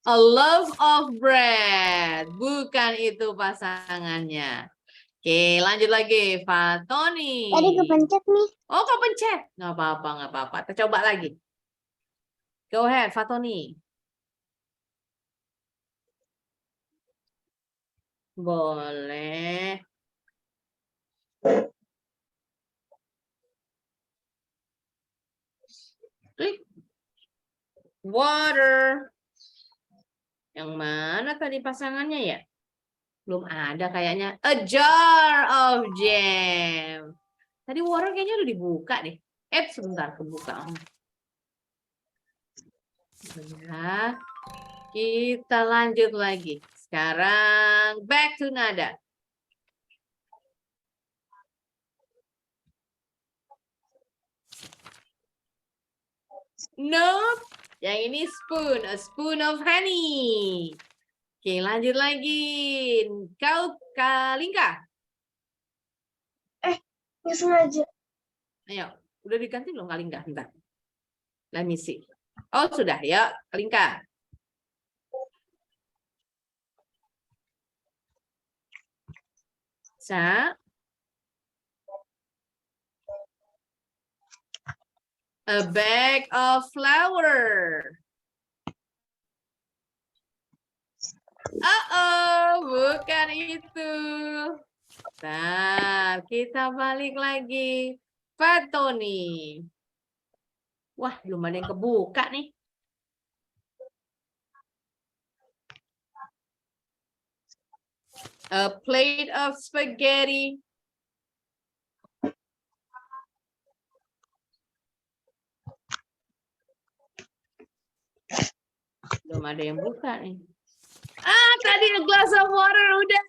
A loaf of bread. Bukan itu pasangannya. Oke, lanjut lagi. Fatoni. Tadi kepencet nih. Oh, kepencet. Nggak apa-apa. Kita coba lagi. Go ahead, Fatoni. Boleh. Klik. Water. Yang mana tadi pasangannya ya? Belum ada kayaknya. A jar of jam. Tadi water kayaknya udah dibuka deh. Sebentar kebuka. Ya. Kita lanjut lagi. Sekarang back to nada. Nope. Yang ini spoon. A spoon of honey. Oke, lanjut lagi. Kau Kalingka. Nggak sengaja. Ayo, udah diganti belum Kalingka? Bentar. Let me see. Oh, sudah ya, Kalingka. A bag of flour. Bukan itu. Nah, kita balik lagi. Fatoni. Wah, belum ada yang kebuka nih. A plate of spaghetti. Belum ada yang buka nih. Tadi a glass of water udah.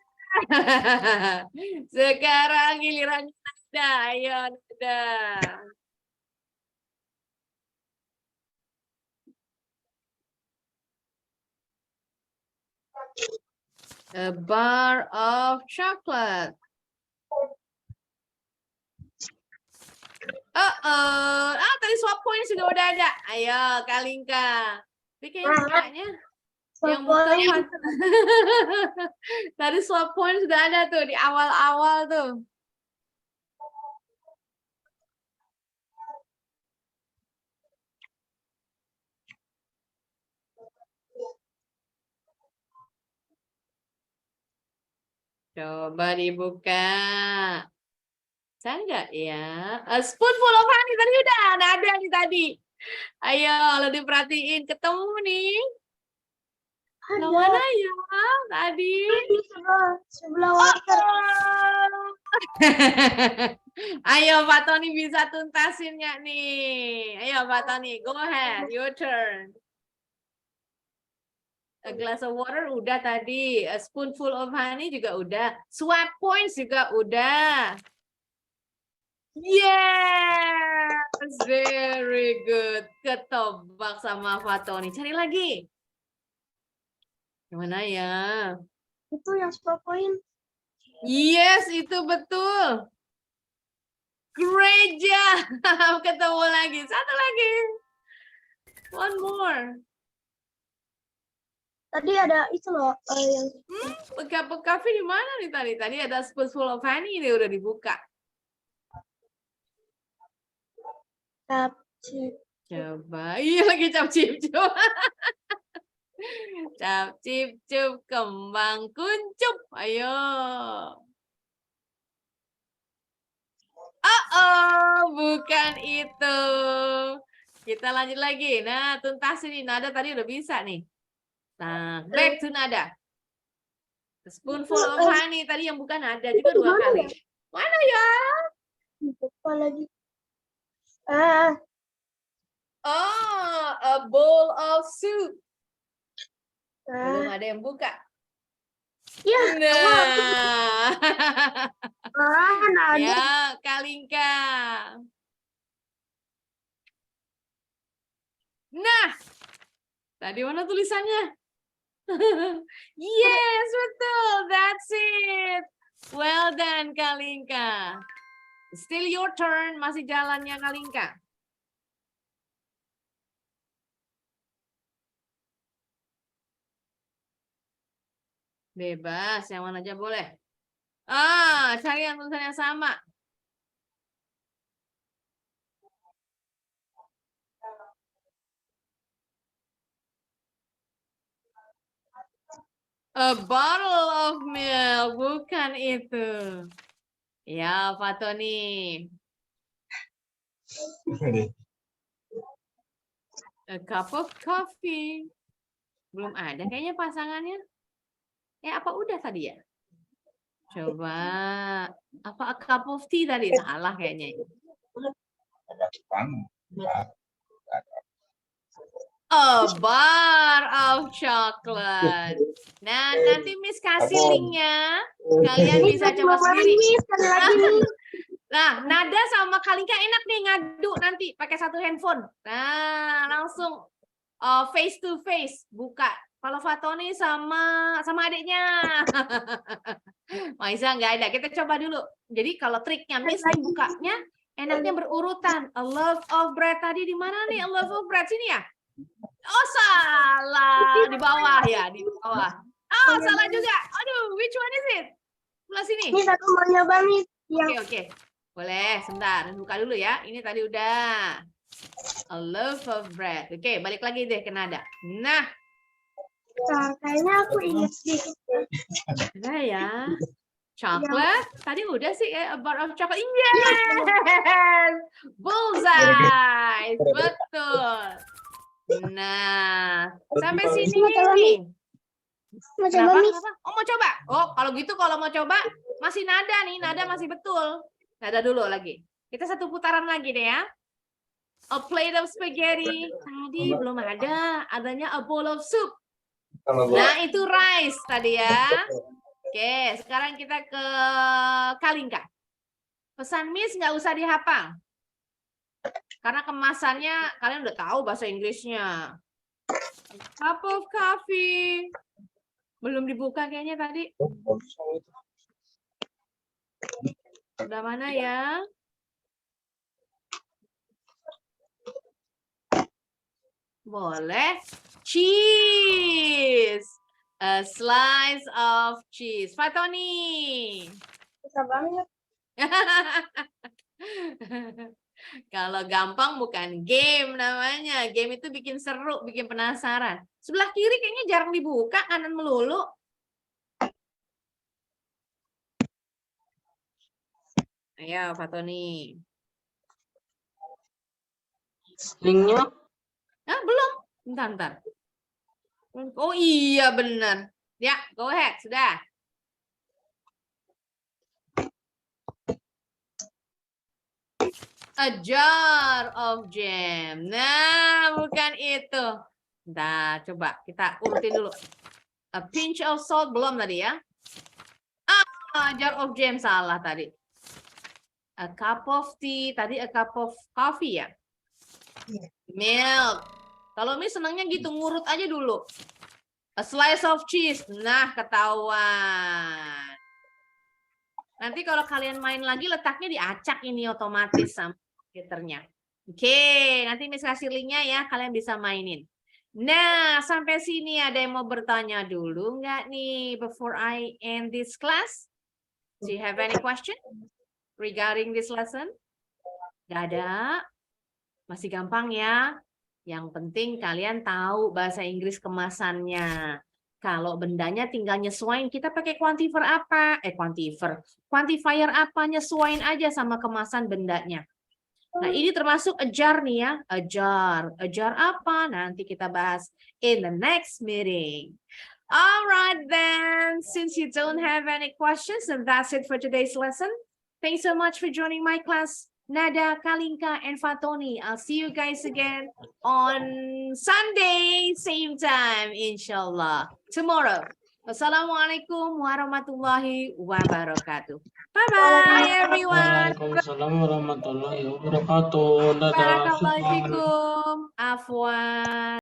Sekarang giliran Nada. Ayo, Nada. A bar of chocolate. Tadi swap points juga udah ada. Ayo, Kalinka. Tapi kayaknya yang bukan tadi swap point sudah ada tuh di awal-awal tuh. Coba dibuka. Bisa nggak ya? A spoonful of honey tadi udah ada nih tadi. Ayo, lo diperhatiin ketemu nih. Yang mana ya tadi? Di sebelah water. Ayo Pak Tony bisa tuntasin nggak nih? Ayo Pak Tony, go ahead, your turn. A glass of water udah tadi, a spoonful of honey juga udah, swap points juga udah. Yes, very good. Ketebak sama Pak Tony. Cari lagi. Gimana ya? Itu yang 10 poin. Yes, itu betul. Great job. Ketemu lagi. Satu lagi. One more. Tadi ada itu loh yang Kafe di mana nih tadi? Tadi ada spoonful of honey ini udah dibuka. capcip. Coba. Iya lagi cap-cip. Cap-cip cup kembang kuncup. Ayo. Bukan itu. Kita lanjut lagi. Nah, tuntas ini. Nada tadi udah bisa nih. Nah, back to Nada. A spoonful of honey. Tadi yang bukan ada juga 2 kali. Mana ya? Lupa lagi. A bowl of soup. Belum Nah, ada yang buka. ya. Nah. Ada. Ya, Kalinka. Nah, tadi mana tulisannya? Yes, betul. That's it. Well done, Kalinka. Still your turn. Masih jalannya, Kalinka. Bebas, yang mana aja boleh. Cari yang tulisannya sama. A bottle of milk, bukan itu. Ya, Pak Tony. A cup of coffee. Belum ada kayaknya pasangannya. Apa udah tadi ya? Coba. Apa a cup of tea tadi? Salah kayaknya. A bar of chocolate. Nah, nanti Miss kasih linknya. Kalian bisa coba sendiri. Sekali lagi nih. Nah, Nada sama Kalinka enak nih ngadu nanti pakai satu handphone. Nah, langsung face to face buka. Kalau Fatoni sama adiknya. Maisa nggak ada. Kita coba dulu. Jadi kalau triknya Miss bukanya enaknya berurutan. A loaf of bread tadi di mana nih? A loaf of bread sini ya? Oh, salah. Di bawah ya, di bawah. Oh, salah juga. Aduh, which one is it? Sebelah sini. Ini aku mau nyoba nih. Yang Oke. Boleh, sebentar. Buka dulu ya. Ini tadi udah. A loaf of bread. Oke, balik lagi deh ke Nada. Nah. Kayaknya aku ingat sedikit. Ada ya. Chocolate. Tadi udah sih a bar of chocolate. Yes! Bullseye. Betul. Nah, sampai sini nih. Mau coba, Kenapa? Miss? Kenapa? Oh, mau coba? Oh, kalau gitu kalau mau coba masih nada nih, nada masih betul. Nada dulu lagi. Kita satu putaran lagi deh ya. A plate of spaghetti. Tadi belum ada, adanya a bowl of soup. Nah, itu rice tadi ya. Oke, sekarang kita ke Kalingka. Pesan Miss nggak usah dihafal. Karena kemasannya kalian udah tahu bahasa Inggrisnya. Cup of coffee. Belum dibuka kayaknya tadi. Udah mana ya? Boleh. Cheese. A slice of cheese. Fatoni. Bisa banget. Kalau gampang bukan game namanya. Game itu bikin seru, bikin penasaran. Sebelah kiri kayaknya jarang dibuka, kanan melulu. Ayo, Fatoni. Linknya Ah, belum. Bentar. Oh iya, benar. Ya, go ahead. Sudah. A jar of jam. Nah, bukan itu. Nah, coba kita urutin dulu. A pinch of salt belum tadi ya. Ah, jar of jam salah tadi. A cup of tea. Tadi a cup of coffee ya. Milk. Kalau Miss senangnya gitu, ngurut aja dulu. A slice of cheese. Nah, ketahuan. Nanti kalau kalian main lagi, letaknya diacak ini otomatis sama komputernya. Oke, nanti Miss kasih linknya ya, kalian bisa mainin. Nah, sampai sini ada yang mau bertanya dulu nggak nih before I end this class? Do you have any question regarding this lesson? Nggak ada? Masih gampang ya? Yang penting kalian tahu bahasa Inggris kemasannya. Kalau bendanya tinggal nyesuaiin, kita pakai quantifier apa? Quantifier apa, nyesuaiin aja sama kemasan bendanya. Nah, ini termasuk a jar nih ya, a jar. A jar apa? Nanti kita bahas in the next meeting. Alright then, since you don't have any questions, and that's it for today's lesson. Thanks so much for joining my class. Nada, Kalinka, and Fatoni. I'll see you guys again on Sunday, same time, inshallah. Tomorrow. Wassalamualaikum warahmatullahi wabarakatuh. Bye-bye, everyone. Waalaikumsalam warahmatullahi wabarakatuh. Dadah. Barakallahu fikum. Afwan.